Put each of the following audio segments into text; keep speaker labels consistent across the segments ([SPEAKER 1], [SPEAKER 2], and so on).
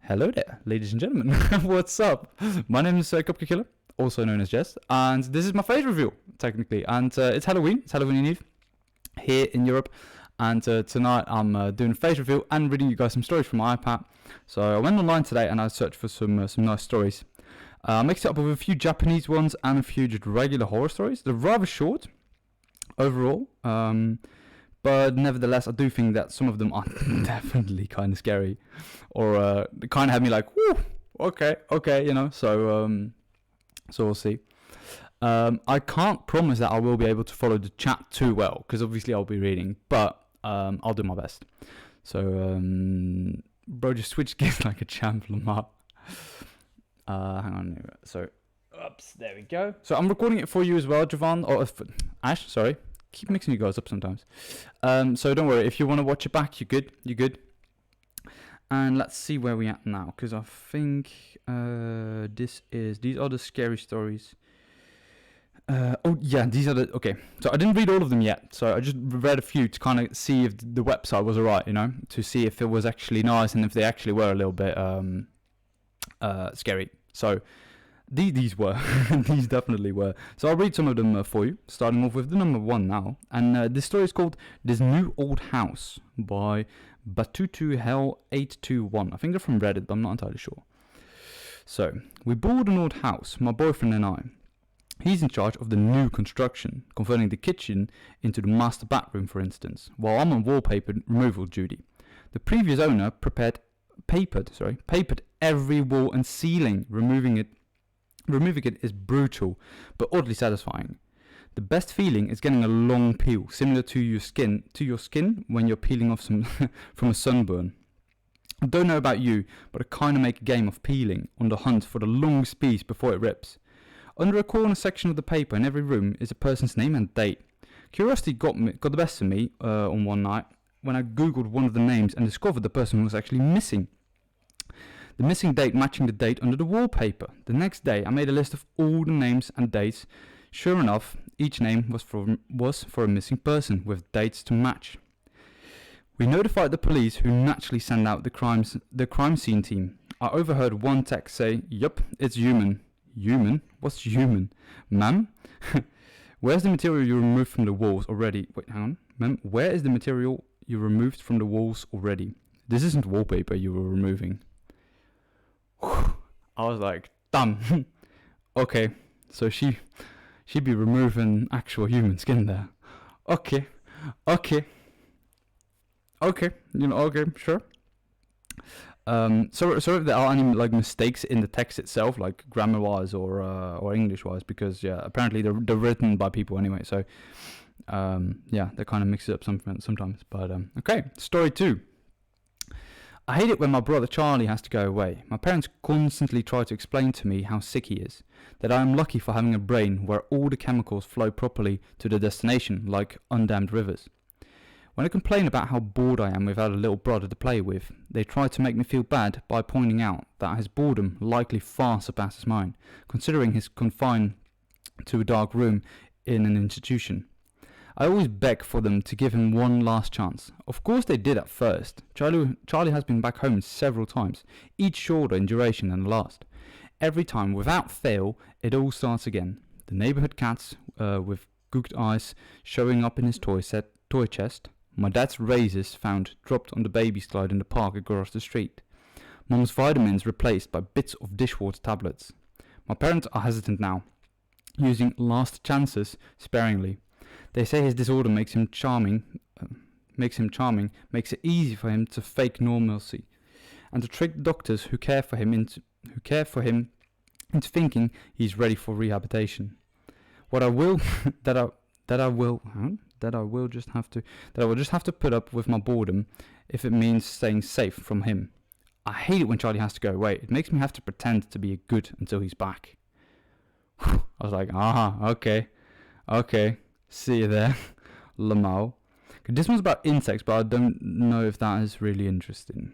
[SPEAKER 1] Hello there, ladies and gentlemen. What's up? My name is Cupcake Killer, also known as Jess, and this is my face review, technically. And it's Halloween. It's Halloween Eve here in Europe. And tonight I'm doing a face review and reading you guys some stories from my iPad. So I went online today and I searched for some nice stories. I mixed it up with a few Japanese ones and a few just regular horror stories. They're rather short overall. But nevertheless, I do think that some of them are definitely kind of scary, or kind of have me like, whoo, okay, So we'll see. I can't promise that I will be able to follow the chat too well, because obviously I'll be reading, but I'll do my best. So, bro, just switch gears like a champ, Lamar. Hang on. So, oops, there we go. So I'm recording it for you as well, Javon, or Ash. Sorry. Keep mixing you guys up sometimes. So don't worry, if you want to watch it back, you're good. And let's see where we at now, because I think these are the scary stories. These are okay. So I didn't read all of them yet, so I just read a few to kind of see if the website was alright, to see if it was actually nice and if they actually were a little bit scary. So these were, these definitely were. So I'll read some of them for you, starting off with the number one now. And this story is called This New Old House by Batutu Hell 821. I think they're from Reddit, but I'm not entirely sure. So, we bought an old house, my boyfriend and I. He's in charge of the new construction, converting the kitchen into the master bathroom, for instance, while I'm on wallpaper removal duty. The previous owner papered every wall and ceiling. Removing it is brutal, but oddly satisfying. The best feeling is getting a long peel, similar to your skin when you're peeling off some from a sunburn. I don't know about you, but I kind of make a game of peeling, on the hunt for the longest piece before it rips. Under a corner section of the paper in every room is a person's name and date. Curiosity got the best of me on one night when I googled one of the names and discovered the person was actually missing. The missing date matching the date under the wallpaper. The next day I made a list of all the names and dates. Sure enough, each name was for a missing person, with dates to match. We notified the police, who naturally sent out the crime scene team. I overheard one text say, "Yup, it's human." Human? What's human? Ma'am? Where's the material you removed from the walls already? Wait, hang on. Ma'am, where is the material you removed from the walls already? This isn't wallpaper you were removing. I was like, damn. Okay, so she'd be removing actual human skin there. Okay, okay, sure. So if there are any mistakes in the text itself, like grammar wise or English wise, because apparently they're written by people anyway. So they kind of mix it up sometimes. But okay, story 2. I hate it when my brother Charlie has to go away. My parents constantly try to explain to me how sick he is, that I am lucky for having a brain where all the chemicals flow properly to the destination, like undammed rivers. When I complain about how bored I am without a little brother to play with, they try to make me feel bad by pointing out that his boredom likely far surpasses mine, considering he's confined to a dark room in an institution. I always beg for them to give him one last chance. Of course they did at first. Charlie has been back home several times, each shorter in duration than the last. Every time, without fail, it all starts again. The neighborhood cats with gooked eyes showing up in his toy chest. My dad's razors found dropped on the baby slide in the park across the street. Mom's vitamins replaced by bits of dishwater tablets. My parents are hesitant now, using last chances sparingly. They say his disorder makes him charming, makes it easy for him to fake normalcy, and to trick doctors who care for him into thinking he's ready for rehabilitation. What I will just have to put up with my boredom if it means staying safe from him. I hate it when Charlie has to go away. It makes me have to pretend to be good until he's back. I was like, okay. See you there, Lamau. This one's about insects, but I don't know if that is really interesting.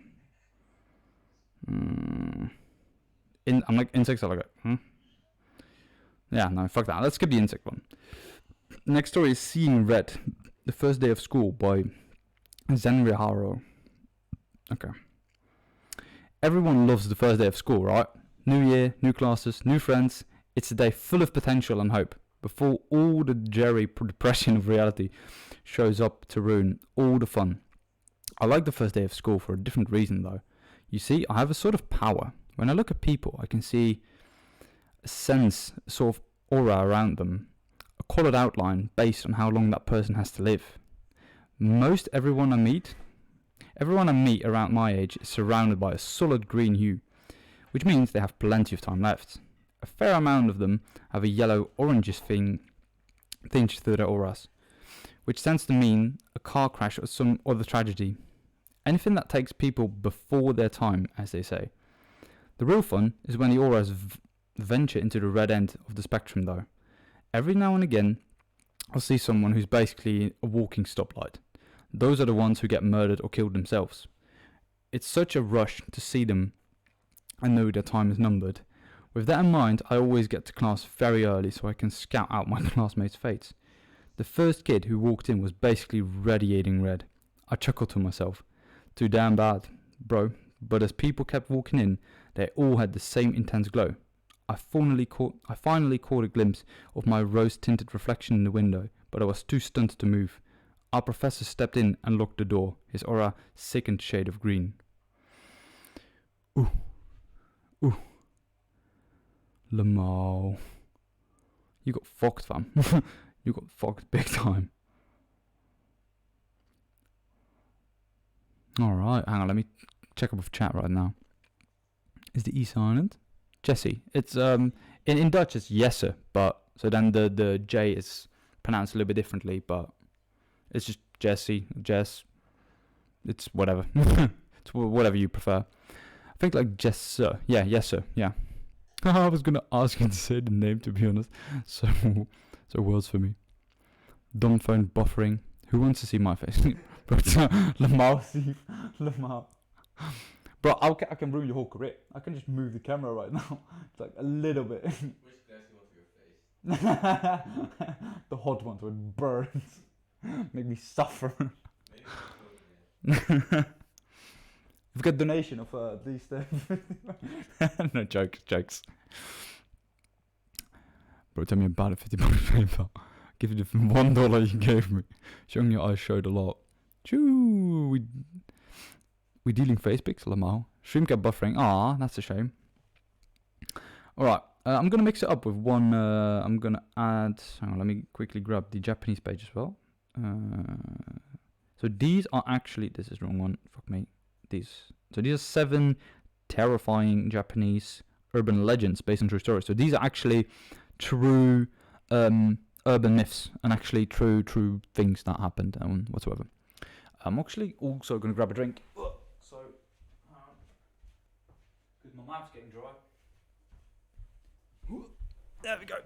[SPEAKER 1] Insects are Yeah, no, fuck that. Let's skip the insect one. Next story is Seeing Red, the first day of school by Zenriharo. Okay. Everyone loves the first day of school, right? New year, new classes, new friends. It's a day full of potential and hope before all the dreary depression of reality shows up to ruin all the fun. I like the first day of school for a different reason though. You see, I have a sort of power. When I look at people, I can see a sense, a sort of aura around them, a coloured outline based on how long that person has to live. Most everyone I meet around my age is surrounded by a solid green hue, which means they have plenty of time left. A fair amount of them have a yellow-orangish tinge through their auras, which tends to mean a car crash or some other tragedy. Anything that takes people before their time, as they say. The real fun is when the auras venture into the red end of the spectrum though. Every now and again, I'll see someone who's basically a walking stoplight. Those are the ones who get murdered or killed themselves. It's such a rush to see them and know their time is numbered. With that in mind, I always get to class very early so I can scout out my classmates' fates. The first kid who walked in was basically radiating red. I chuckled to myself. Too damn bad, bro. But as people kept walking in, they all had the same intense glow. I finally caught a glimpse of my rose-tinted reflection in the window, but I was too stunned to move. Our professor stepped in and locked the door, his aura sickened shade of green. Ooh. Lamau. You got fucked, fam. You got fucked big time. Alright, hang on, let me check up with chat right now. Is the E silent? Jesse. It's in Dutch it's Jesse, but so then the J is pronounced a little bit differently, but it's just Jesse, Jess. It's whatever. It's whatever you prefer. I think like Jesse. Yeah, yes sir. Yeah. I was gonna ask you to say the name to be honest. So words for me. Dumb phone buffering. Who wants to see my face? Bro, Lamau. Lamau. Bro, I can ruin your whole career. I can just move the camera right now. It's like a little bit. Which glass you want for your face? The hot ones with burns. Make me suffer. We've got donation of at least no jokes. Bro, tell me about it. £50 PayPal. Give you the $1 you gave me. Showing your eyes showed a lot. Choo, we dealing face pics, Lamau. Stream kept buffering. Ah, that's a shame. Alright, I'm gonna mix it up with one. I'm gonna add. Hang on, let me quickly grab the Japanese page as well. So these are actually. This is the wrong one. Fuck me. So these are 7 terrifying Japanese urban legends based on true stories. So these are actually true urban myths and actually true things that happened and whatsoever. I'm actually also going to grab a drink. So, because my mouth's getting dry. There we go.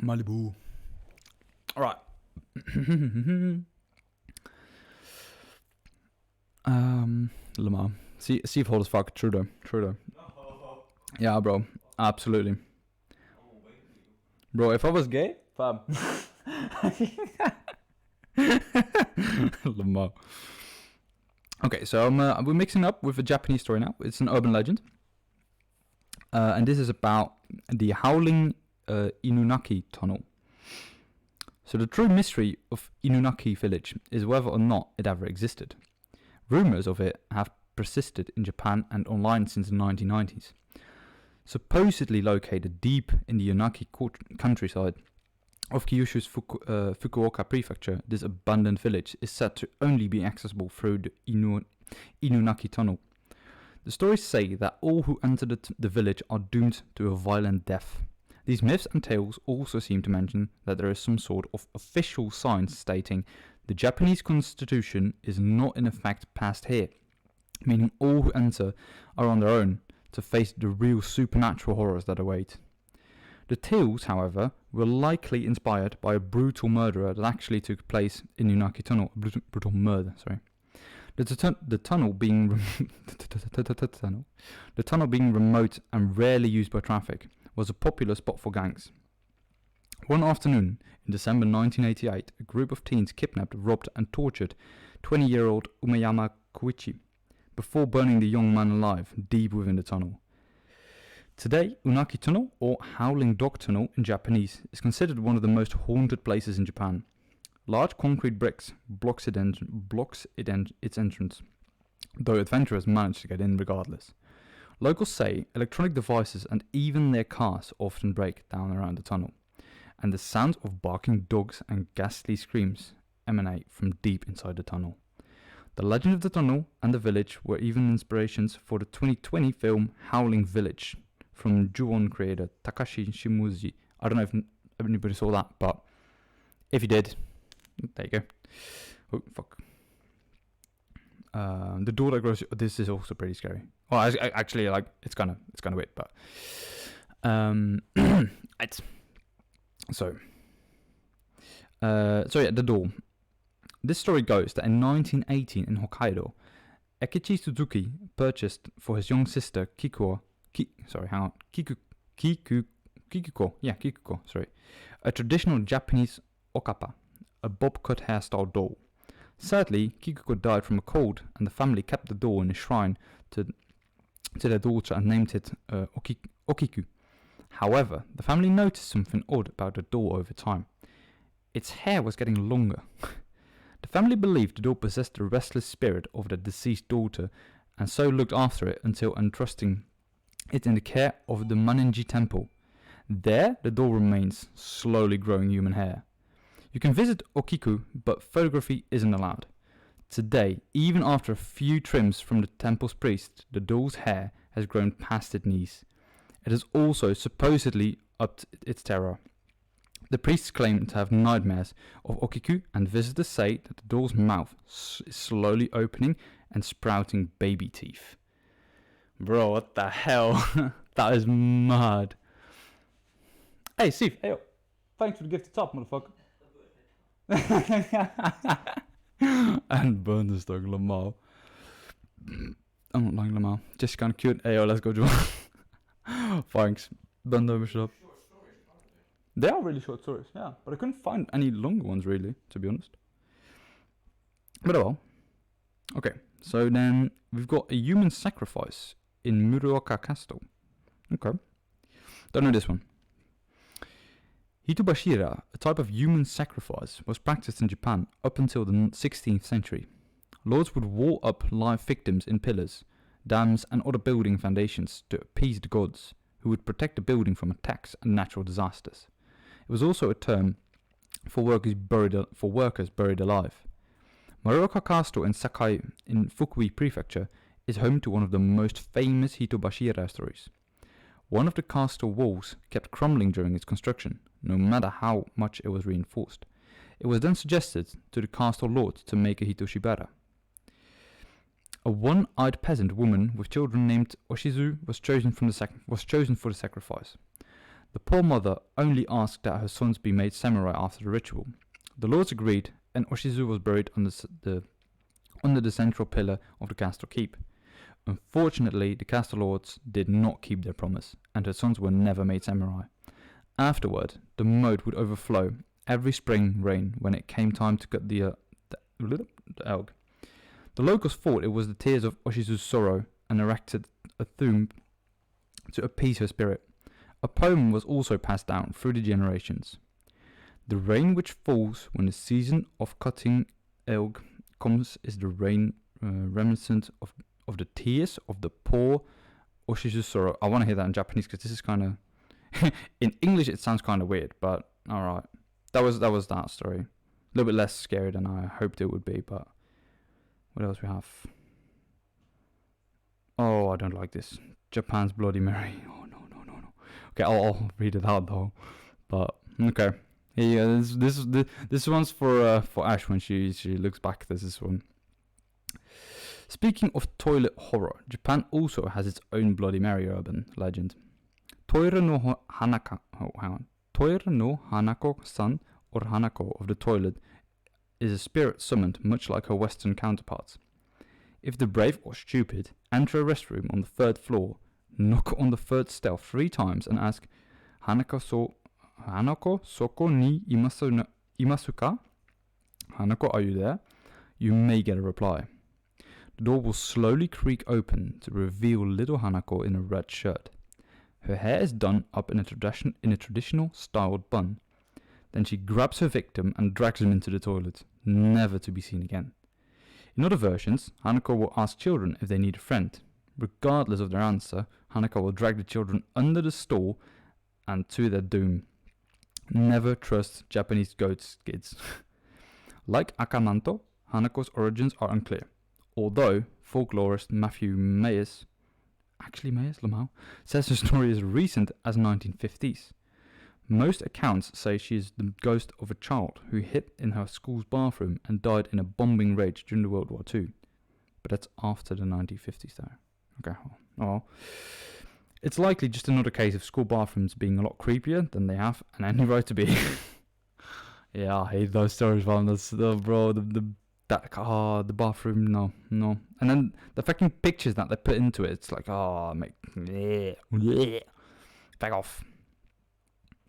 [SPEAKER 1] Malibu. Alright. Lamar. See if hard as fuck. True though. No. Yeah, bro. Absolutely. Bro, if I was gay, fam. Lamar. Okay, so we're mixing up with a Japanese story now. It's an urban legend. And this is about the Howling Inunaki Tunnel. So the true mystery of Inunaki village is whether or not it ever existed. Rumours of it have persisted in Japan and online since the 1990s. Supposedly located deep in the Yonaki countryside of Kyushu's Fukuoka prefecture, this abandoned village is said to only be accessible through the Inunaki tunnel. The stories say that all who enter the village are doomed to a violent death. These myths and tales also seem to mention that there is some sort of official sign stating the Japanese constitution is not in effect passed here, meaning all who enter are on their own to face the real supernatural horrors that await. The tales, however, were likely inspired by a brutal murder that actually took place in Yonaki Tunnel. Brutal murder, sorry. The tunnel being remote and rarely used by traffic was a popular spot for gangs. One afternoon in December 1988, a group of teens kidnapped, robbed, and tortured 20-year-old Umeyama Koichi before burning the young man alive deep within the tunnel. Today, Unaki Tunnel, or Howling Dog Tunnel in Japanese, is considered one of the most haunted places in Japan. Large concrete bricks blocks its entrance, though adventurers manage to get in regardless. Locals say electronic devices and even their cars often break down around the tunnel, and the sounds of barking dogs and ghastly screams emanate from deep inside the tunnel. The legend of the tunnel and the village were even inspirations for the 2020 film Howling Village from Ju-on creator Takashi Shimizu. I don't know if anybody saw that, but if you did, there you go. Oh, fuck. The door that grows. This is also pretty scary. Well, actually, like it's kind of weird, but it's so yeah, the door. This story goes that in 1918 in Hokkaido, Ekichi Suzuki purchased for his young sister Kikuko, a traditional Japanese okapa, a bob-cut hairstyle doll. Sadly, Kikuko died from a cold, and the family kept the doll in a shrine to their daughter and named it Okiku. However, the family noticed something odd about the doll over time. Its hair was getting longer. The family believed the doll possessed the restless spirit of their deceased daughter, and so looked after it until entrusting it in the care of the Maninji Temple. There, the doll remains, slowly growing human hair. You can visit Okiku, but photography isn't allowed. Today, even after a few trims from the temple's priest, the doll's hair has grown past its knees. It has also supposedly upped its terror. The priests claim to have nightmares of Okiku, and visitors say that the doll's mouth is slowly opening and sprouting baby teeth. Bro, what the hell? That is mad. Hey, Steve, hey, thanks for the gift of top, motherfucker. And Bundestag Lamar. I'm not lying, Lamar. Just kind of cute. Hey, let's go, Joel. Thanks. Bundestag, shut up. They are really short stories, yeah. But I couldn't find any longer ones, really, to be honest. But oh well. Okay, so then we've got a human sacrifice in Muruoka Castle. Okay. Don't know this one. Hitobashira, a type of human sacrifice, was practiced in Japan up until the 16th century. Lords would wall up live victims in pillars, dams, and other building foundations to appease the gods, who would protect the building from attacks and natural disasters. It was also a term for workers buried alive. Muruoka Castle in Sakai in Fukui Prefecture is home to one of the most famous Hitobashira stories. One of the castle walls kept crumbling during its construction, no matter how much it was reinforced. It was then suggested to the castle lord to make a Hitoshibara. A one-eyed peasant woman with children named Oshizu was chosen for the sacrifice. The poor mother only asked that her sons be made samurai after the ritual. The lords agreed, and Oshizu was buried under the central pillar of the castle keep. Unfortunately, the castle lords did not keep their promise, and her sons were never made samurai. Afterward, the moat would overflow every spring rain when it came time to cut the elk. The locals thought it was the tears of Oshizu's sorrow and erected a tomb to appease her spirit. A poem was also passed down through the generations. The rain which falls when the season of cutting elk comes is the rain reminiscent of the tears of the poor Oshizu's sorrow. I want to hear that in Japanese because this is kind of... in English it sounds kind of weird, but alright. That was that story. A little bit less scary than I hoped it would be, but... What else we have? Oh, I don't like this. Japan's Bloody Mary. Oh, no. Okay, I'll read it out though. But, okay. Yeah, this one's for Ash when she looks back at this one. Speaking of toilet horror, Japan also has its own Bloody Mary urban legend. Toire no Hanako-san, or Hanako of the toilet, is a spirit summoned much like her Western counterparts. If the brave or stupid enter a restroom on the third floor, knock on the third step 3 times and ask Hanako-so Hanako soko ni imasu ka? Hanako, are you there? You may get a reply. The door will slowly creak open to reveal little Hanako in a red shirt. Her hair is done up in a traditional styled bun. Then she grabs her victim and drags him into the toilet, never to be seen again. In other versions, Hanako will ask children if they need a friend. Regardless of their answer, Hanako will drag the children under the stall and to their doom. Never trust Japanese ghost kids. Like Akamanto, Hanako's origins are unclear, although folklorist Matthew Mayers Lamau, says the story is recent as 1950s. Most accounts say she is the ghost of a child who hid in her school's bathroom and died in a bombing rage during World War II. But that's after the 1950s though. Okay, well, it's likely just another case of school bathrooms being a lot creepier than they have and any right to be. Yeah, I hate those stories, man. That's the bathroom, no. And then the fucking pictures that they put into it, it's like, mate, back off.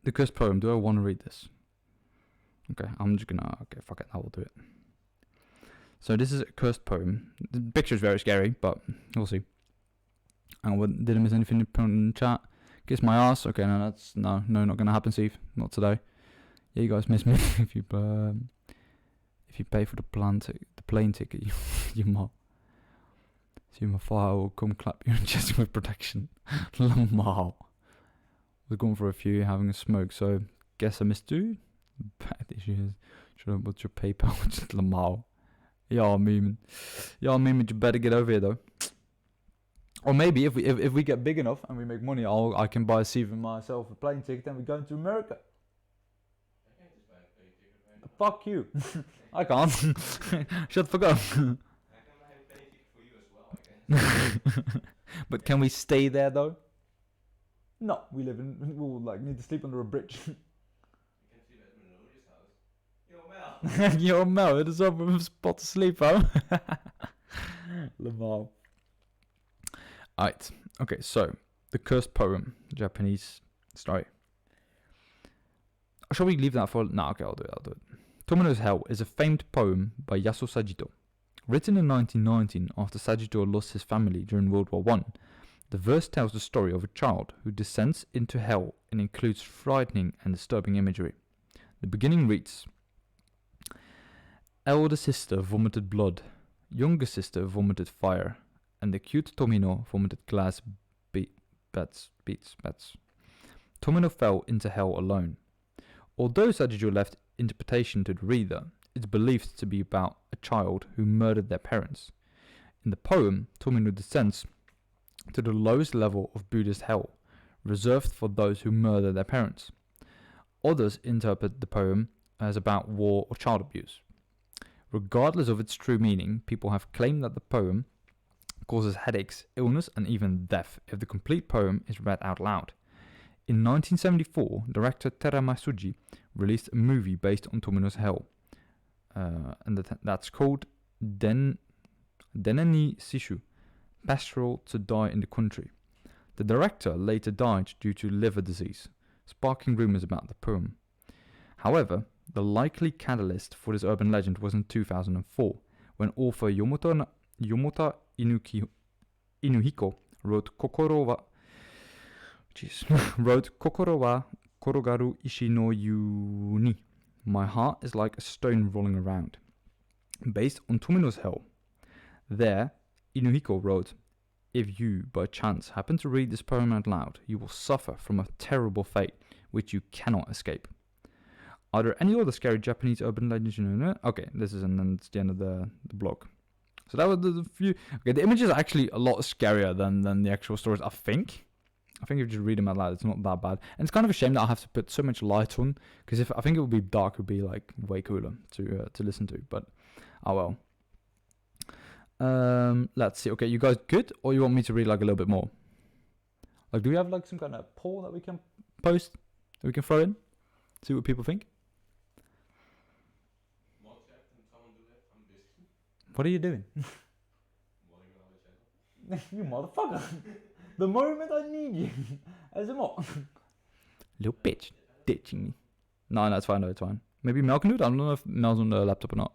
[SPEAKER 1] The cursed poem, do I want to read this? Okay, I'm just gonna, fuck it, I will do it. So this is a cursed poem. The picture is very scary, but we'll see. And did I miss anything important in the chat? Kiss my ass. Okay, no, not gonna happen, Steve. Not today. Yeah, you guys miss me if you pay for the plane ticket. You might see my fire will come clap you in chest with protection. Lamau. We're going for a few, having a smoke. So guess I missed two. Bad issues. Should I put your PayPal? Just Lamau. Yeah, memeing. You better get over here though. Or maybe if we get big enough and we make money, I can buy Steve and myself a plane ticket and we're going to America. I can't just buy a plane ticket, right? Fuck you. I can't. Shut the fuck up. I can buy a plane ticket for you as well, I guess. But can we stay there though? No, we'll like need to sleep under a bridge. You can sleep at Melodia's house. Yo Mel, it is a spot to sleep, huh? Lamau. Alright, okay, so the cursed poem, Japanese story. Shall we leave that for? No, okay, I'll do it. Tomino's Hell is a famed poem by Yasuo Sagito. Written in 1919 after Sagito lost his family during World War I, the verse tells the story of a child who descends into hell and includes frightening and disturbing imagery. The beginning reads: Elder sister vomited blood, younger sister vomited fire, and the cute Tomino vomited glass beats. Tomino fell into hell alone. Although Sagito left interpretation to the reader, it's believed to be about a child who murdered their parents. In the poem, Tomino descends to the lowest level of Buddhist hell, reserved for those who murder their parents. Others interpret the poem as about war or child abuse. Regardless of its true meaning, people have claimed that the poem causes headaches, illness, and even death if the complete poem is read out loud. In 1974, director Terama Suji released a movie based on Tomino's Hell, and that's called Deneni Sishu, Pastoral to Die in the Country. The director later died due to liver disease, sparking rumors about the poem. However, the likely catalyst for this urban legend was in 2004, when author Yomota Inuhiko wrote Kokoro wa korogaru ishi no yu ni. My heart is like a stone rolling around. Based on Tomino's Hell. There, Inuhiko wrote, if you, by chance, happen to read this poem out loud, you will suffer from a terrible fate, which you cannot escape. Are there any other scary Japanese urban legends you know? Okay, this is and then it's the end of the blog. So that was the few. Okay, the images are actually a lot scarier than the actual stories, I think. I think if you just read them out loud, it's not that bad. And it's kind of a shame that I have to put so much light on, because if I think it would be dark, it would be like way cooler to listen to. But oh well. Let's see. Okay, you guys good, or you want me to read like a little bit more? Like, do we have like some kind of poll that we can post that we can throw in? See what people think. What are you doing? You motherfucker! The moment I need you as a mod. Little bitch. ditching me. No, it's fine. No, it's fine. Maybe Mel can do it. I don't know if Mel's on the laptop or not.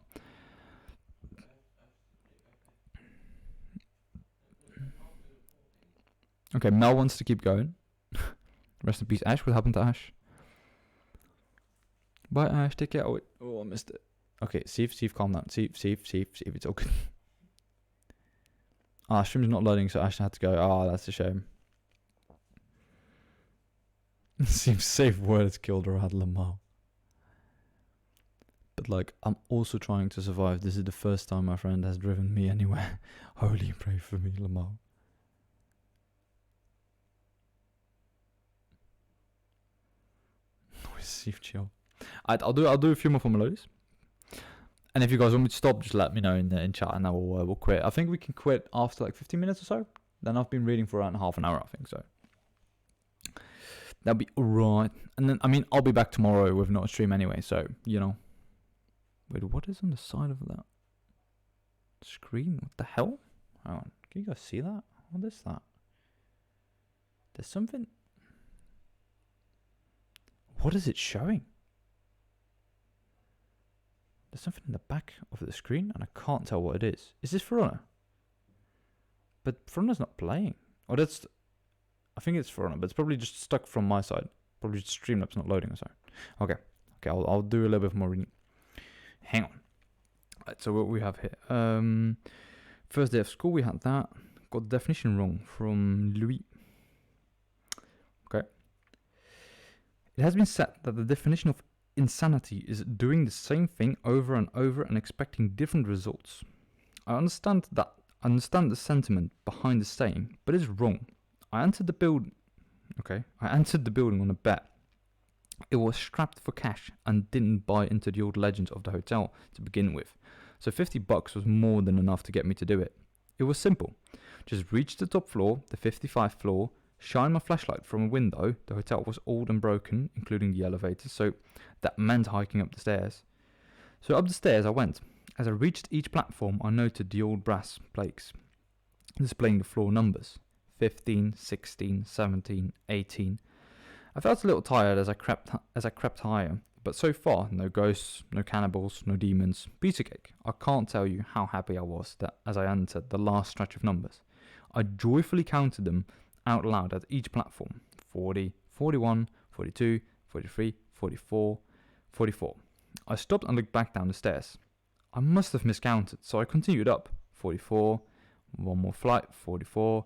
[SPEAKER 1] Okay, Mel wants to keep going. Rest in peace, Ash. What happened to Ash? Bye, Ash. Take care. Oh, I missed it. Okay, Steve, calm down. Steve, it's all good. Stream's not loading, so Ash had to go. That's a shame. Seems safe word has killed or had Lamar. But like, I'm also trying to survive. This is the first time my friend has driven me anywhere. Holy pray for me, Lamar. Steve, chill. I'll do a few more formalities. And if you guys want me to stop, just let me know in chat, and we'll quit. I think we can quit after like 15 minutes or so. Then I've been reading for around half an hour, I think so. That'll be alright. And then, I mean, I'll be back tomorrow with not a stream anyway, so, you know. Wait, what is on the side of that screen? What the hell? Hang on. Can you guys see that? What is that? There's something. What is it showing? There's something in the back of the screen, and I can't tell what it is. Is this For Honor? But For Honor's not playing. Oh, that's... I think it's For Honor, but it's probably just stuck from my side. Probably just Streamlabs not loading or so. Okay, I'll do a little bit more reading. Hang on. Right, so what we have here. First day of school, we had that. Got the definition wrong from Louis. Okay. It has been said that the definition of insanity is doing the same thing over and over and expecting different results. I understand the sentiment behind the saying, but it's wrong. I entered the building on a bet. It was strapped for cash and didn't buy into the old legends of the hotel to begin with. So $50 was more than enough to get me to do it. It was simple. Just reach the top floor, the 55th floor, shine my flashlight from a window. The hotel was old and broken, including the elevator, so that meant hiking up the stairs. So up the stairs I went. As I reached each platform, I noted the old brass plaques displaying the floor numbers. 15, 16, 17, 18. I felt a little tired as I crept higher, but so far, no ghosts, no cannibals, no demons. Piece of cake. I can't tell you how happy I was that as I entered the last stretch of numbers. I joyfully counted them out loud at each platform. 40, 41, 42, 43, 44, 44. I stopped and looked back down the stairs. I must have miscounted, so I continued up. 44, one more flight, 44,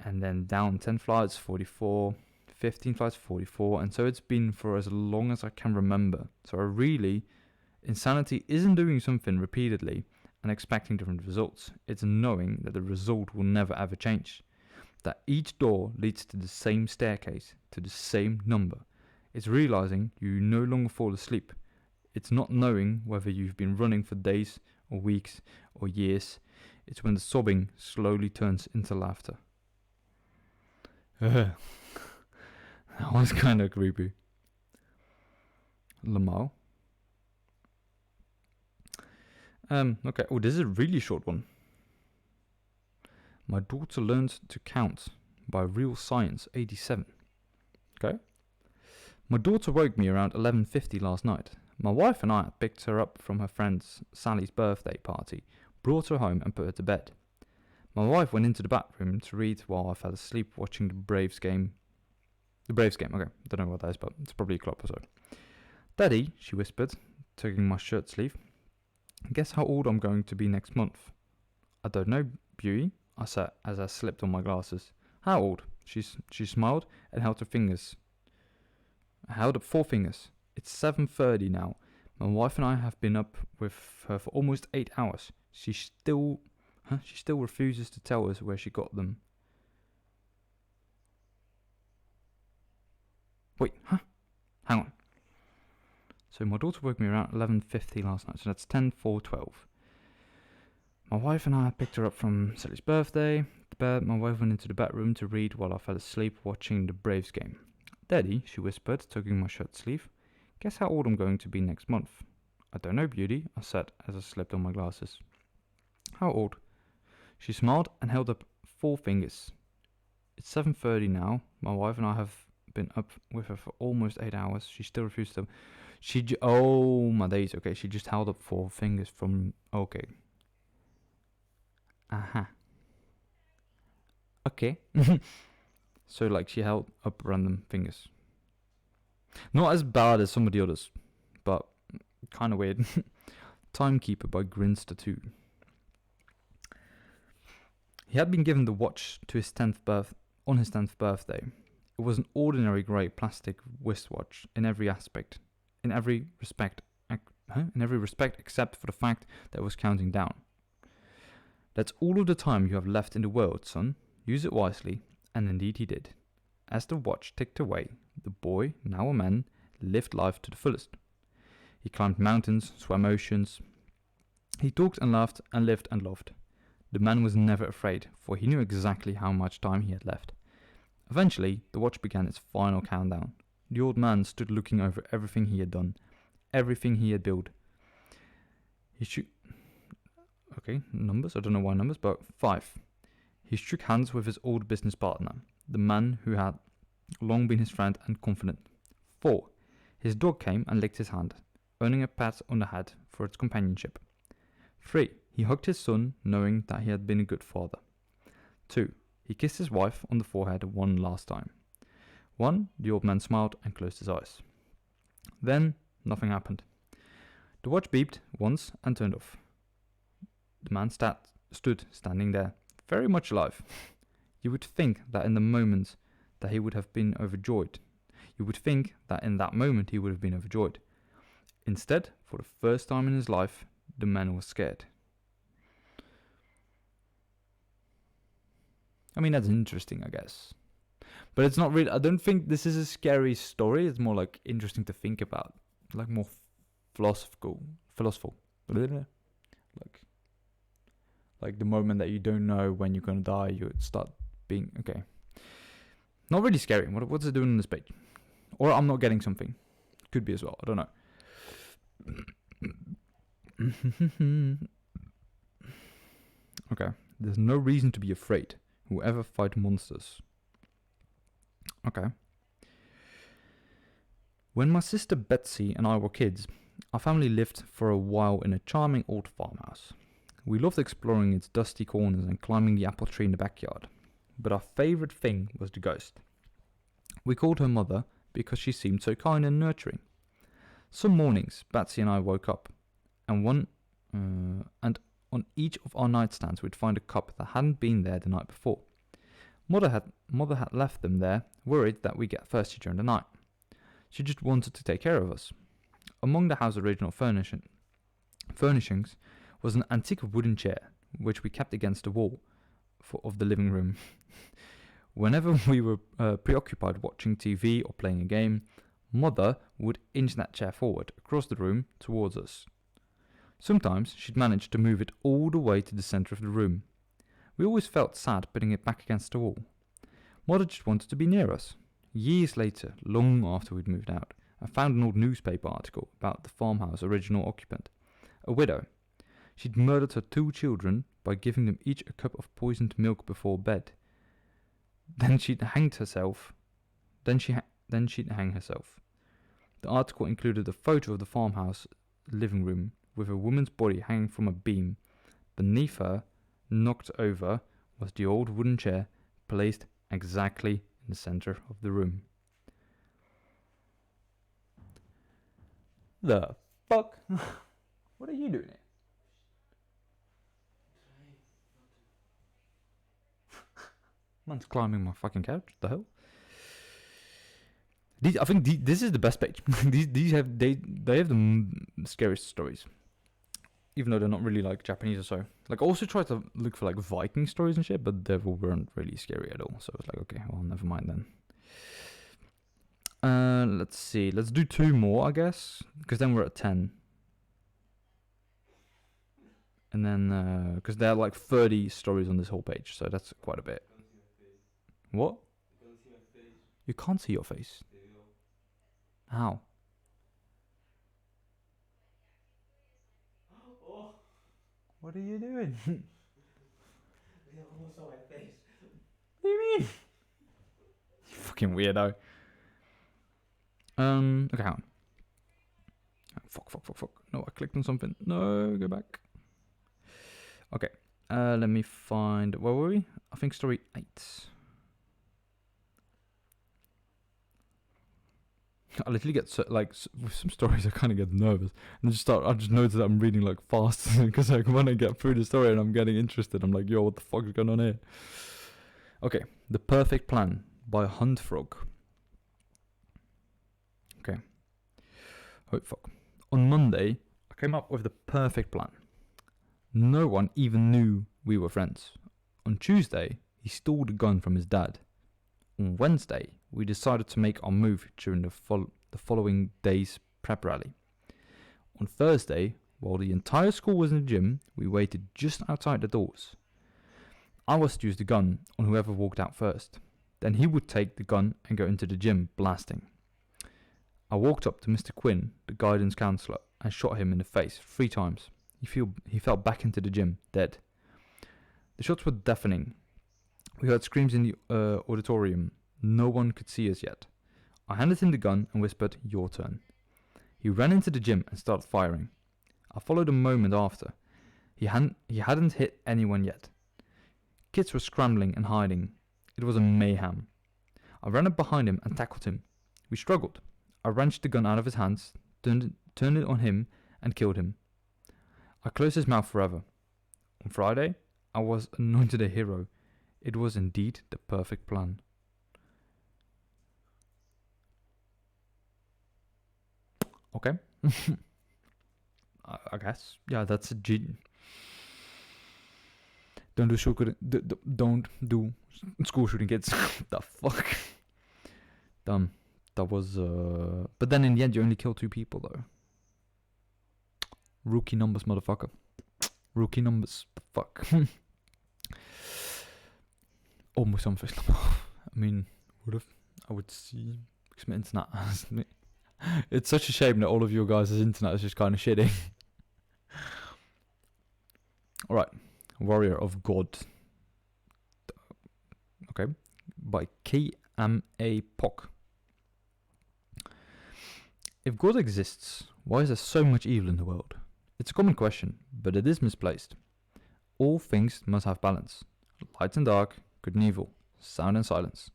[SPEAKER 1] and then down 10 flights, 44, 15 flights, 44, and so it's been for as long as I can remember. So insanity isn't doing something repeatedly and expecting different results. It's knowing that the result will never ever change. That each door leads to the same staircase, to the same number. It's realizing you no longer fall asleep. It's not knowing whether you've been running for days or weeks or years. It's when the sobbing slowly turns into laughter. That was kind of creepy. Lamau. Okay. Oh, this is a really short one. My daughter learned to count by Real Science 87. Okay. My daughter woke me around 11:50 last night. My wife and I picked her up from her friend Sally's birthday party, brought her home and put her to bed. My wife went into the bathroom to read while I fell asleep watching the Braves game. The Braves game, okay. Don't know what that is, but it's probably a club or so. Daddy, she whispered, tugging my shirt sleeve. Guess how old I'm going to be next month? I don't know, Beauty, I said as I slipped on my glasses. How old? She smiled and held her fingers. I held up 4 fingers. It's 7:30 now. My wife and I have been up with her for almost 8 hours. She still refuses to tell us where she got them. Wait, huh? Hang on. So my daughter woke me around 11:50 last night, so that's 10:04:12. My wife and I picked her up from Sally's birthday. My wife went into the bedroom to read while I fell asleep watching the Braves game. Daddy, she whispered, tugging my shirt sleeve. Guess how old I'm going to be next month? I don't know, Beauty, I said as I slipped on my glasses. How old? She smiled and held up 4 fingers. It's 7:30 now. My wife and I have been up with her for almost 8 hours. She still refused to. Oh my days. Okay, she just held up 4 fingers from. Okay. Okay. So like she held up random fingers. Not as bad as some of the others, but kind of weird. Timekeeper by Grinster 2. He had been given the watch to his 10th on his 10th birthday. It was an ordinary grey plastic wristwatch in every respect, except for the fact that it was counting down. That's all of the time you have left in the world, son. Use it wisely, and indeed he did. As the watch ticked away, the boy, now a man, lived life to the fullest. He climbed mountains, swam oceans. He talked and laughed and lived and loved. The man was never afraid, for he knew exactly how much time he had left. Eventually, the watch began its final countdown. The old man stood looking over everything he had done, everything he had built. Okay, numbers, I don't know why numbers, but 5. He shook hands with his old business partner, the man who had long been his friend and confidant. 4. His dog came and licked his hand, earning a pat on the head for its companionship. 3. He hugged his son, knowing that he had been a good father. 2. He kissed his wife on the forehead one last time. 1. The old man smiled and closed his eyes. Then, nothing happened. The watch beeped once and turned off. The man stood standing there, very much alive. You would think that in the moment that he would have been overjoyed. You would think that in that moment he would have been overjoyed. Instead, for the first time in his life, the man was scared. I mean, that's interesting, I guess. But it's not really, I don't think this is a scary story. It's more like interesting to think about. Like more philosophical. Like the moment that you don't know when you're going to die, you start being, okay. Not really scary. What's it doing on this page? Or I'm not getting something. Could be as well. I don't know. Okay. There's no reason to be afraid. Whoever fight monsters. Okay. When my sister Betsy and I were kids, our family lived for a while in a charming old farmhouse. We loved exploring its dusty corners and climbing the apple tree in the backyard. But our favourite thing was the ghost. We called her Mother because she seemed so kind and nurturing. Some mornings, Betsy and I woke up, and on each of our nightstands we'd find a cup that hadn't been there the night before. Mother had left them there, worried that we'd get thirsty during the night. She just wanted to take care of us. Among the house's original furnishings was an antique wooden chair, which we kept against the wall of the living room. Whenever we were preoccupied watching TV or playing a game, Mother would inch that chair forward across the room towards us. Sometimes she'd manage to move it all the way to the centre of the room. We always felt sad putting it back against the wall. Mother just wanted to be near us. Years later, long after we'd moved out, I found an old newspaper article about the farmhouse original occupant, a widow. She'd murdered her 2 children by giving them each a cup of poisoned milk before bed. Then she'd hang herself. The article included a photo of the farmhouse living room with a woman's body hanging from a beam. Beneath her, knocked over, was the old wooden chair placed exactly in the center of the room. The fuck? What are you doing here? Man's climbing my fucking couch. The hell? I think this is the best page. They have the scariest stories, even though they're not really like Japanese or so. Like, I also tried to look for like Viking stories and shit, but they weren't really scary at all. So it's like, okay, well, never mind then. Let's see. Let's do 2 more, I guess, because then we're at 10. And then, because there are like 30 stories on this whole page, so that's quite a bit. What? You can't see your face. How? What are you doing? What do you mean? You fucking weirdo. Okay, hang on. Fuck. No, I clicked on something. No, go back. Okay. Let me find. Where were we? I think story 8. I literally get with some stories I kind of get nervous and I just notice that I'm reading like fast because like when I get through the story and I'm getting interested, I'm like, yo, what the fuck is going on here? Okay, The Perfect Plan by Hunt Frog. Okay. Oh fuck. On Monday, I came up with the perfect plan. No one even knew we were friends. On Tuesday, he stole the gun from his dad. On Wednesday, we decided to make our move during the following day's prep rally. On Thursday, while the entire school was in the gym, we waited just outside the doors. I was to use the gun on whoever walked out first. Then he would take the gun and go into the gym blasting. I walked up to Mr. Quinn, the guidance counselor, and shot him in the face 3 times. He fell back into the gym, dead. The shots were deafening. We heard screams in the auditorium. No one could see us yet. I handed him the gun and whispered, "Your turn." He ran into the gym and started firing. I followed a moment after. He hadn't hit anyone yet. Kids were scrambling and hiding. It was a mayhem. I ran up behind him and tackled him. We struggled. I wrenched the gun out of his hands, turned it on him, and killed him. I closed his mouth forever. On Friday, I was anointed a hero. It was indeed the perfect plan. Okay. I guess. Yeah, that's a G. Don't do school shooting, kids. The fuck? Dumb. That was but then in the end you only kill 2 people though. Rookie numbers, motherfucker. Rookie numbers. The fuck. Almost on first number. I mean, I would see because my internet has me. It's such a shame that all of your guys' internet is just kind of shitty. Alright. Warrior of God. Okay. By K.M.A. Pock. If God exists, why is there so much evil in the world? It's a common question, but it is misplaced. All things must have balance. Light and dark, good and evil, sound and silence.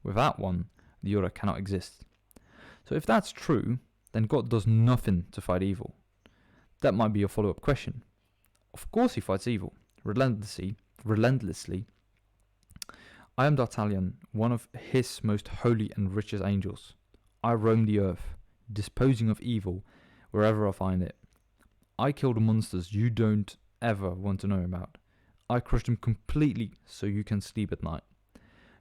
[SPEAKER 1] Without one, the other cannot exist. So if that's true, then God does nothing to fight evil. That might be a follow-up question. Of course he fights evil, relentlessly. I am D'Artagnan, one of his most holy and richest angels. I roam the earth, disposing of evil wherever I find it. I kill the monsters you don't ever want to know about. I crush them completely so you can sleep at night.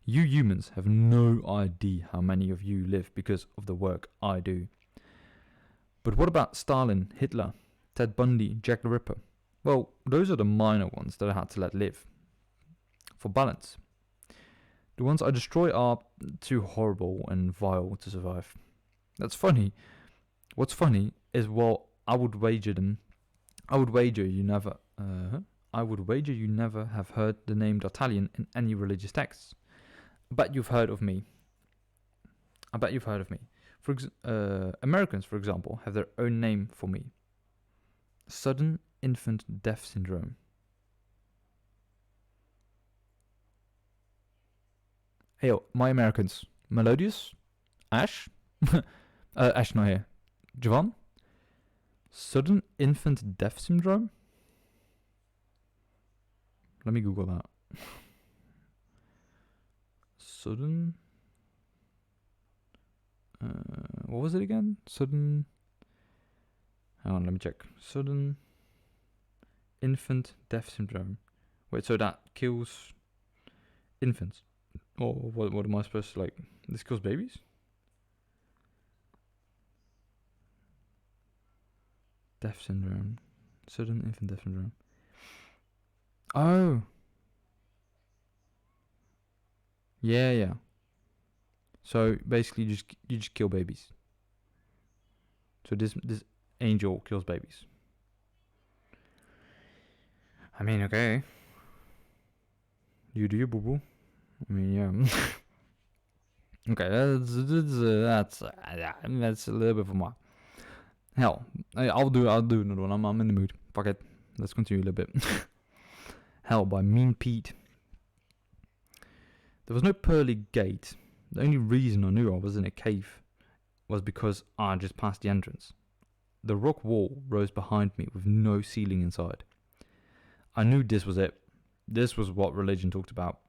[SPEAKER 1] You humans have no idea how many of you live because of the work I do. But what about Stalin, Hitler, Ted Bundy, Jack the Ripper? Well, those are the minor ones that I had to let live. For balance. The ones I destroy are too horrible and vile to survive. That's funny. What's funny is, well, I would wager you never have heard the name D'Artagnan in any religious texts. I bet you've heard of me. Americans, for example, have their own name for me. Sudden infant death syndrome. Hey, my Americans. Melodious? Ash? Ash not here. Javon? Sudden infant death syndrome? Let me Google that. Sudden... what was it again? Sudden... Hang on, let me check. Sudden infant death syndrome. Wait, so that kills infants? Or what am I supposed to, like... This kills babies? Death syndrome. Sudden infant death syndrome. Oh. Yeah. So basically, you just kill babies. So this angel kills babies. I mean, okay. You do you, boo boo. I mean, yeah. Okay, that's a little bit of more. Hell, I'll do another one. I'm in the mood. Fuck it. Let's continue a little bit. Hell by Mean Pete. There was no pearly gate. The only reason I knew I was in a cave was because I just passed the entrance. The rock wall rose behind me with no ceiling inside. I knew this was it. This was what religion talked about,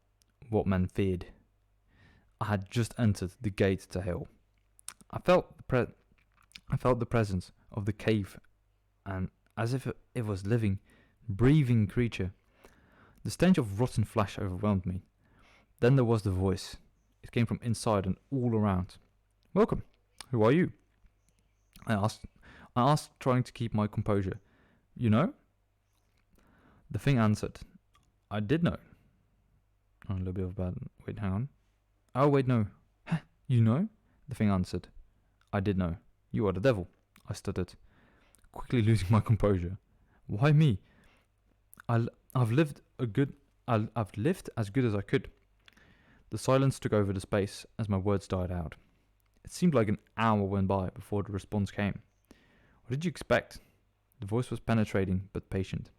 [SPEAKER 1] what men feared. I had just entered the gate to hell. I felt the presence of the cave, and as if it was living, breathing creature. The stench of rotten flesh overwhelmed me. Then there was the voice. It came from inside and all around. "Welcome. Who are you?" I asked, trying to keep my composure. "You know?" The thing answered. I did know. Oh, a little bit of bad. Wait, hang on. Oh, wait, no. Huh, you know? The thing answered. I did know. "You are the devil," I stuttered, quickly losing my composure. "Why me? I've lived as good as I could." The silence took over the space as my words died out. It seemed like an hour went by before the response came. "What did you expect?" The voice was penetrating but patient.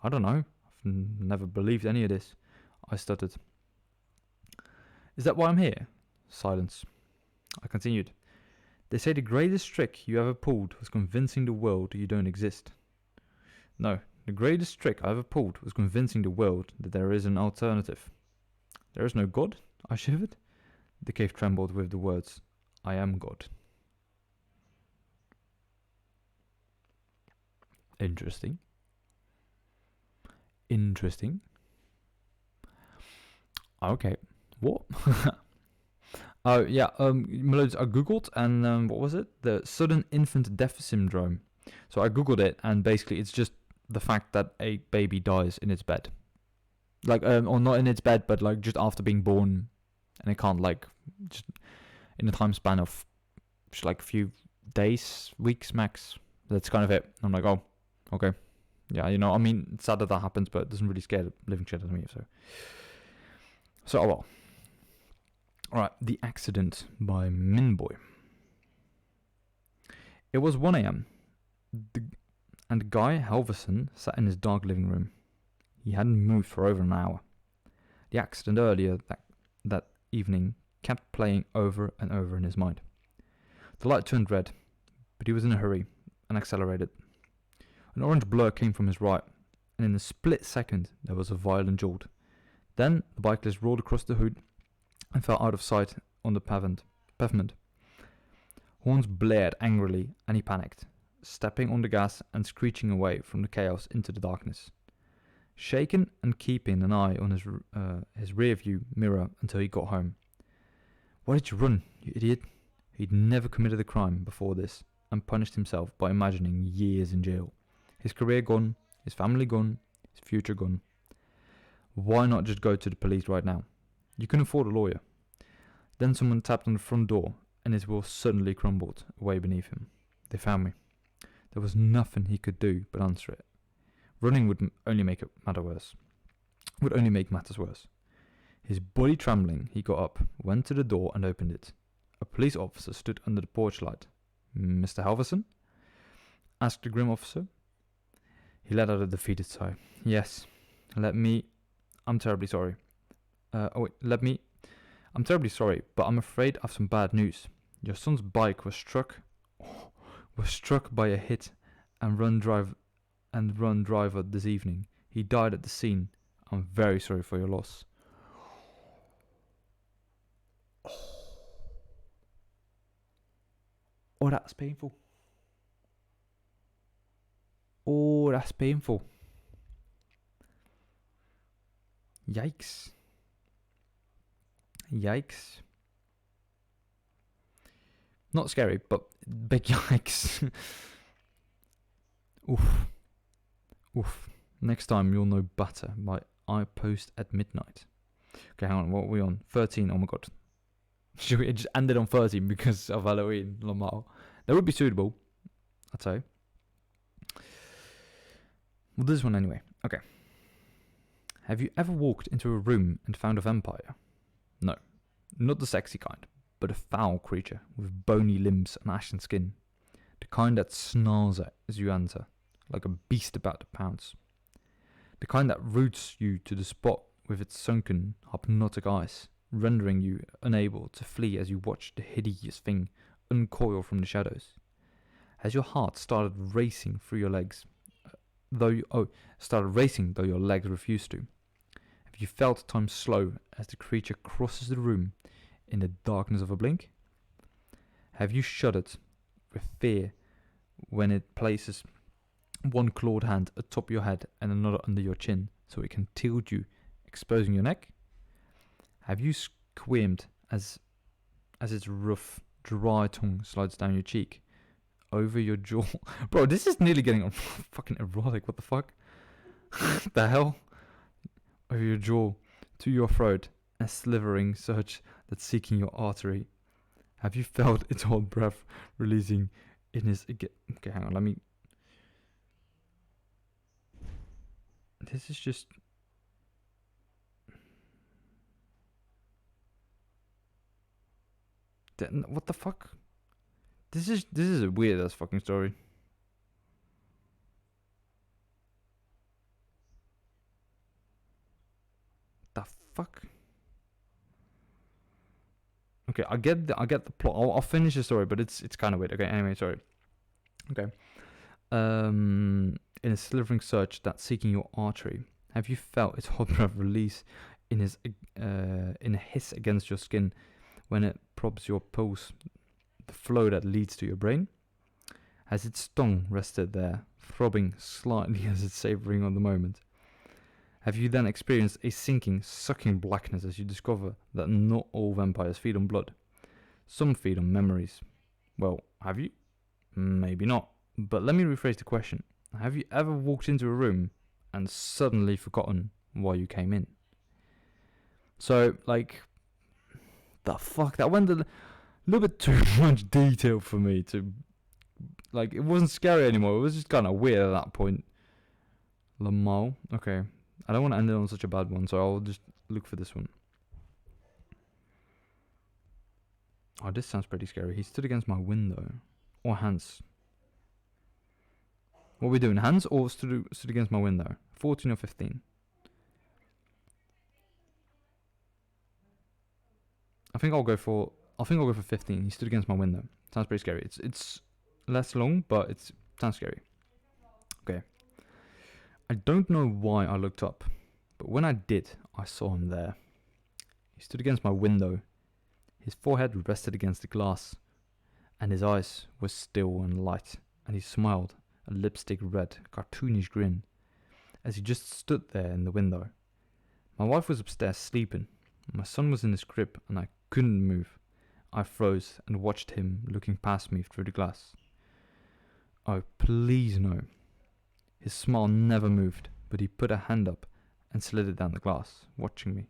[SPEAKER 1] "I don't know. I've never believed any of this," I stuttered. "Is that why I'm here?" Silence. I continued. "They say the greatest trick you ever pulled was convincing the world you don't exist." "No, the greatest trick I ever pulled was convincing the world that there is an alternative." "There is no God?" I shivered. The cave trembled with the words, "I am God." Interesting. Okay. What? Oh, yeah. Melodies I googled, and what was it? The sudden infant death syndrome. So I googled it, and basically it's just the fact that a baby dies in its bed, like or not in its bed, but like just after being born, and it can't like just in a time span of just like a few days, weeks max. That's kind of it. I'm like, oh, okay, yeah, you know, I mean, it's sad that that happens, but it doesn't really scare the living shit out of me. So oh well. All right, The Accident by Minboy. It was 1 a.m. And Guy Halverson sat in his dark living room. He hadn't moved for over an hour. The accident earlier that evening kept playing over and over in his mind. The light turned red, but he was in a hurry and accelerated. An orange blur came from his right, and in a split second there was a violent jolt. Then the bicyclist rolled across the hood and fell out of sight on the pavement. Horns blared angrily, and he panicked, stepping on the gas and screeching away from the chaos into the darkness. Shaken and keeping an eye on his rear view mirror until he got home. Why did you run, you idiot? He'd never committed a crime before this, and punished himself by imagining years in jail. His career gone, his family gone, his future gone. Why not just go to the police right now? You can afford a lawyer. Then someone tapped on the front door, and his world suddenly crumbled away beneath him. They found me. There was nothing he could do but answer it. Running would only make matters worse. His body trembling, he got up, went to the door and opened it. A police officer stood under the porch light. "Mr. Halverson?" asked the grim officer. He let out a defeated sigh. "Yes, I'm terribly sorry. I'm terribly sorry, but I'm afraid I've some bad news. Your son's bike was struck by a hit and run driver this evening. He died at the scene. I'm very sorry for your loss." Oh, that's painful. Oh, that's painful. Yikes. Not scary, but big yikes. Oof. Next time you'll know better. I post at midnight. Okay, hang on. What are we on? 13. Oh my god. Should we just end it on 13 because of Halloween, Lamar? That would be suitable, I'd say. Well, this one anyway. Okay. Have you ever walked into a room and found a vampire? No. Not the sexy kind, but a foul creature with bony limbs and ashen skin. The kind that snarls at as you enter, like a beast about to pounce. The kind that roots you to the spot with its sunken, hypnotic eyes, rendering you unable to flee as you watch the hideous thing uncoil from the shadows. Has your heart started racing through your legs, though your legs refuse to? Have you felt time slow as the creature crosses the room in the darkness of a blink? Have you shuddered with fear when it places one clawed hand atop your head and another under your chin so it can tilt you, exposing your neck? Have you squirmed as its rough, dry tongue slides down your cheek, over your jaw? Bro, this is nearly getting fucking erotic. What the fuck? The hell? Over your jaw, to your throat, a slithering surge that's seeking your artery. Have you felt its hot breath releasing in his... Okay, hang on, let me... This is just... What the fuck? This is a weird ass fucking story. The fuck? Okay, I get the plot. I'll finish the story, but it's kind of weird. Okay, anyway, sorry. Okay. In a slithering surge that's seeking your artery, have you felt its hot breath release in a hiss against your skin when it probes your pulse, the flow that leads to your brain? Has its tongue rested there, throbbing slightly as it's savoring on the moment? Have you then experienced a sinking, sucking blackness as you discover that not all vampires feed on blood? Some feed on memories. Well, have you? Maybe not. But let me rephrase the question. Have you ever walked into a room and suddenly forgotten why you came in? So, like, the fuck? That went a little bit too much detail for me to... Like, it wasn't scary anymore. It was just kind of weird at that point. Lamal. Okay. I don't want to end it on such a bad one, so I'll just look for this one. Oh, this sounds pretty scary. He stood against my window. Or hands. What are we doing? Hands or stood against my window? 14 or 15? I think I'll go for 15. He stood against my window. Sounds pretty scary. It's less long, but it sounds scary. Okay. I don't know why I looked up, but when I did, I saw him there. He stood against my window. His forehead rested against the glass, and his eyes were still and light, and he smiled, a lipstick red, cartoonish grin, as he just stood there in the window. My wife was upstairs sleeping. My son was in his crib, and I couldn't move. I froze and watched him looking past me through the glass. Oh, please no. His smile never moved, but he put a hand up and slid it down the glass, watching me.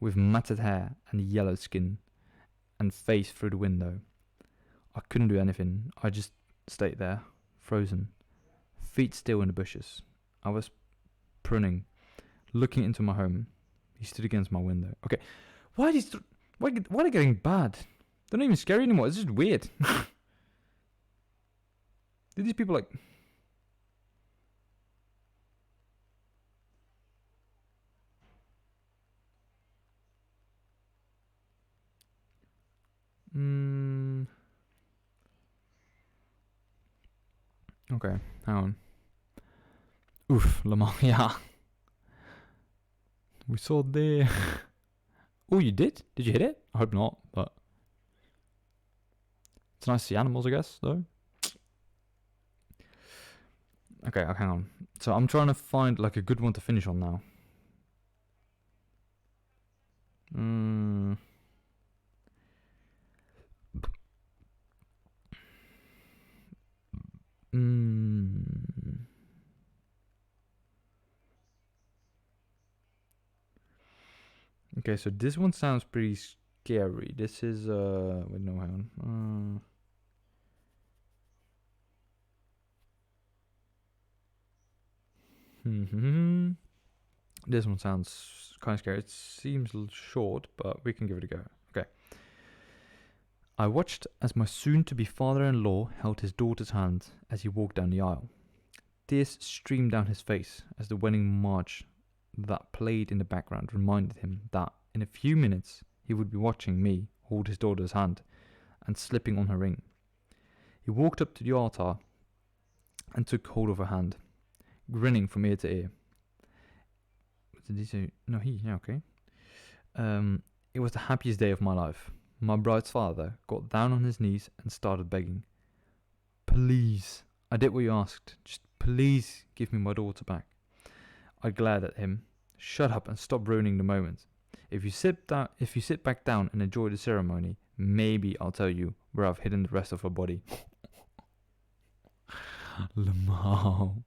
[SPEAKER 1] With matted hair and yellow skin, and face through the window. I couldn't do anything. I just stayed there, frozen, feet still in the bushes. I was pruning, looking into my home. He stood against my window. Okay, why are they getting bad? They're not even scary anymore. It's just weird. Did these people like... Okay, hang on. Oof, Lamar, yeah. We saw there. Oh, you did? Did you hit it? I hope not, but... It's nice to see animals, I guess, though. Okay, hang on. So I'm trying to find, like, a good one to finish on now. Okay, so this one sounds pretty scary. This is, wait, no, hang on. This one sounds kind of scary. It seems short, but we can give it a go. Okay. I watched as my soon-to-be father-in-law held his daughter's hand as he walked down the aisle. Tears streamed down his face as the wedding march that played in the background reminded him that in a few minutes he would be watching me hold his daughter's hand and slipping on her ring. He walked up to the altar and took hold of her hand, grinning from ear to ear. What did he say? No, he. Yeah, okay. It was the happiest day of my life. My bride's father got down on his knees and started begging. Please, I did what you asked. Just please give me my daughter back. I glared at him. Shut up and stop ruining the moment. If you sit back down and enjoy the ceremony, maybe I'll tell you where I've hidden the rest of her body. Lamau.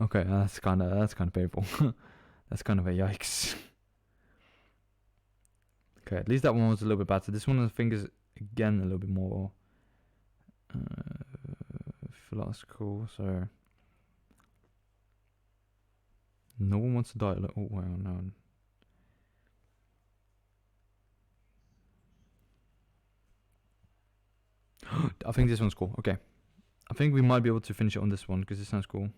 [SPEAKER 1] Okay, that's kind of painful. That's kind of a yikes. Okay, at least that one was a little bit better. This one I think is again a little bit more philosophical. So no one wants to die. Oh wow, no. I think this one's cool. Okay, I think we might be able to finish it on this one because this sounds cool.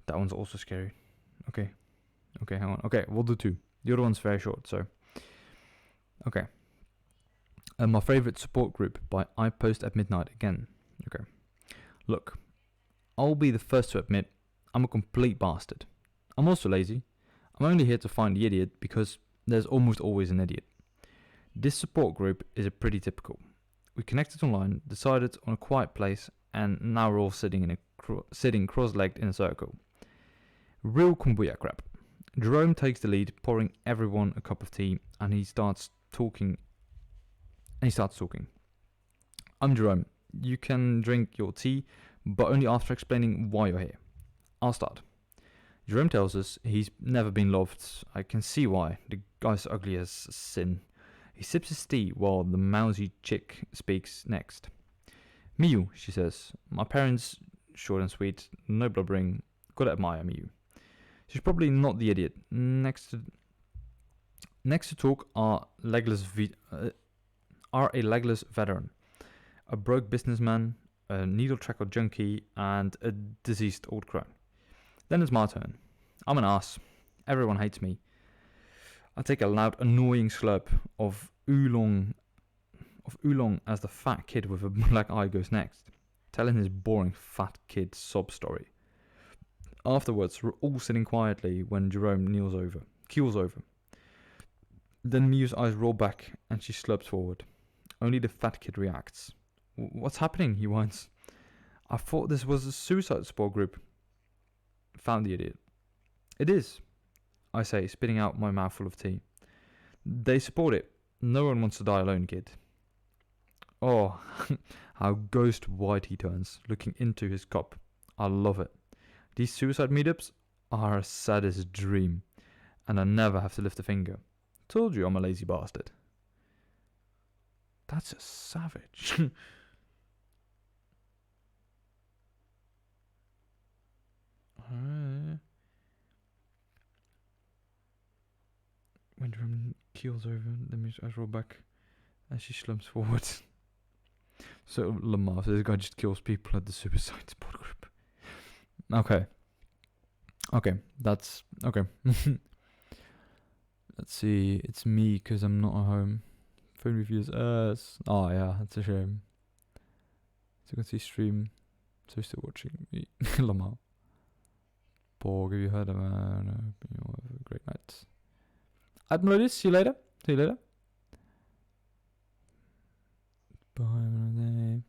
[SPEAKER 1] That one's also scary. Okay, hang on. Okay, we'll do two. The other one's very short, so. Okay. My favorite support group by I Post at Midnight again. Okay. Look, I'll be the first to admit I'm a complete bastard. I'm also lazy. I'm only here to find the idiot because there's almost always an idiot. This support group is a pretty typical. We connected online, decided on a quiet place, and now we're all sitting cross-legged in a circle. Real kombucha crap. Jerome takes the lead, pouring everyone a cup of tea, and he starts talking. I'm Jerome. You can drink your tea, but only after explaining why you're here. I'll start. Jerome tells us he's never been loved. I can see why. The guy's ugly as sin. He sips his tea while the mousy chick speaks next. Miyu, she says. My parents, short and sweet, no blubbering. Gotta admire Miyu. She's probably not the idiot. Next to talk are a legless veteran, a broke businessman, a needle tracker junkie, and a deceased old crone. Then it's my turn. I'm an ass. Everyone hates me. I take a loud, annoying slurp of oolong as the fat kid with a black eye goes next, telling his boring fat kid sob story. Afterwards, we're all sitting quietly when Jerome keels over. Then Miyu's eyes roll back and she slurps forward. Only the fat kid reacts. What's happening? He whines. I thought this was a suicide support group. Found the idiot. It is, I say, spitting out my mouthful of tea. They support it. No one wants to die alone, kid. Oh, how ghost white he turns, looking into his cup. I love it. These suicide meetups are a saddest dream, and I never have to lift a finger. Told you I'm a lazy bastard. That's a savage. When Jerome keels over, the music eyes roll back as she slumps forward. So Lamar, so this guy just kills people at the suicide support group. Okay, that's okay. Let's see, it's me because I'm not at home. Phone reviews, oh yeah, that's a shame. So you can see stream, so still watching me, Lamar. Borg, have you heard of man? Have a great night. Admiral, see you later. Bye.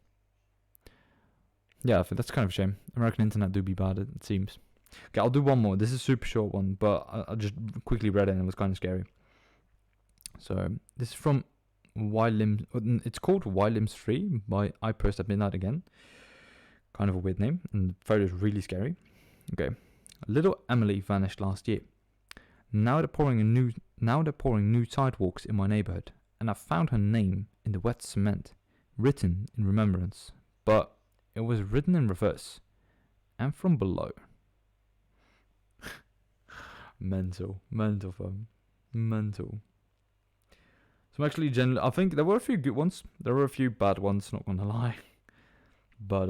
[SPEAKER 1] Yeah, I think that's kind of a shame. American internet do be bad, it seems. Okay, I'll do one more. This is a super short one, but I just quickly read it and it was kind of scary. So, this is from it's called Why Limbs 3 by I Post at Midnight again. Kind of a weird name, and the photo is really scary. Okay. Little Emily vanished last year. Now they're pouring a Now they're pouring new sidewalks in my neighborhood, and I found her name in the wet cement, written in remembrance, but it was written in reverse and from below. Mental, fam. Mental. So I'm actually I think there were a few good ones. There were a few bad ones, not gonna lie. But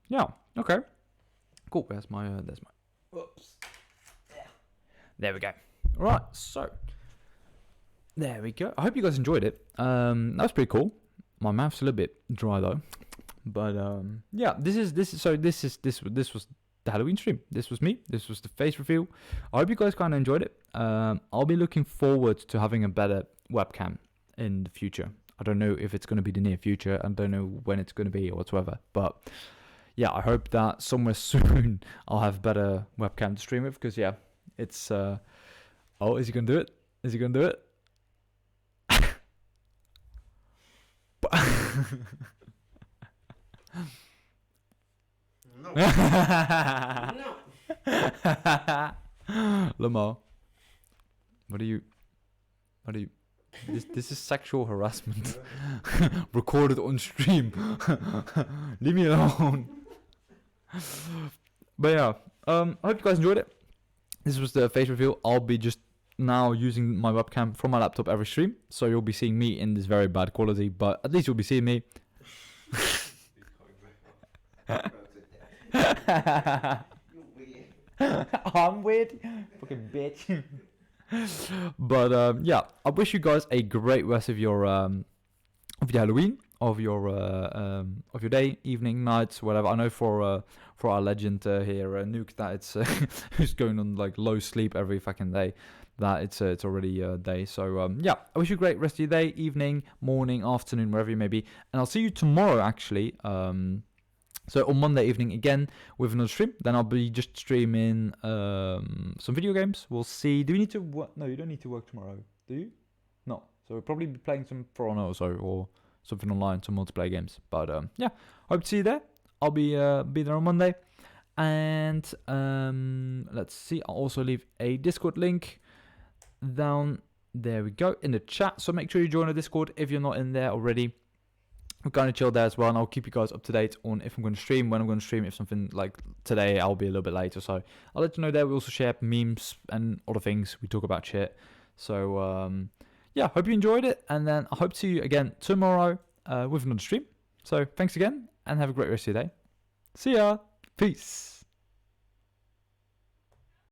[SPEAKER 1] yeah, okay. Cool. There's my whoops. There we go. Alright, so there we go. I hope you guys enjoyed it. That was pretty cool. My mouth's a little bit dry though. But yeah, this was the Halloween stream. This was me. This was the face reveal. I hope you guys kind of enjoyed it. I'll be looking forward to having a better webcam in the future. I don't know if it's going to be the near future. I don't know when it's going to be or whatsoever. But yeah, I hope that somewhere soon I'll have better webcam to stream with. Because yeah, it's oh, is he going to do it? Is he going to do it?
[SPEAKER 2] No.
[SPEAKER 1] Lamar, what are you? This is sexual harassment. Recorded on stream. Leave me alone. But yeah, I hope you guys enjoyed it. This was the face reveal. I'll be just now using my webcam from my laptop every stream, so you'll be seeing me in this very bad quality, but at least you'll be seeing me. I'm weird. Fucking bitch. But yeah, I wish you guys a great rest of your Halloween, of your day, evening, nights, whatever. I know for our legend here, Nuke, that it's who's going on like low sleep every fucking day, that it's already day. So yeah, I wish you a great rest of your day, evening, morning, afternoon, wherever you may be, and I'll see you tomorrow actually. So on Monday evening again with another stream. Then I'll be just streaming some video games. We'll see. Do we need to work? No, you don't need to work tomorrow, do you? No. So we'll probably be playing some For Honor or something online, some multiplayer games. But yeah, hope to see you there. I'll be there on Monday. And let's see. I'll also leave a Discord link down there we go in the chat. So make sure you join the Discord if you're not in there already. I'm kind of chill there as well, and I'll keep you guys up to date on if I'm going to stream, when I'm going to stream. If something like today, I'll be a little bit later, so I'll let you know there. We also share memes and other things. We talk about shit. So yeah, hope you enjoyed it, and then I hope to see you again tomorrow with another stream. So thanks again, and have a great rest of your day. See ya. Peace.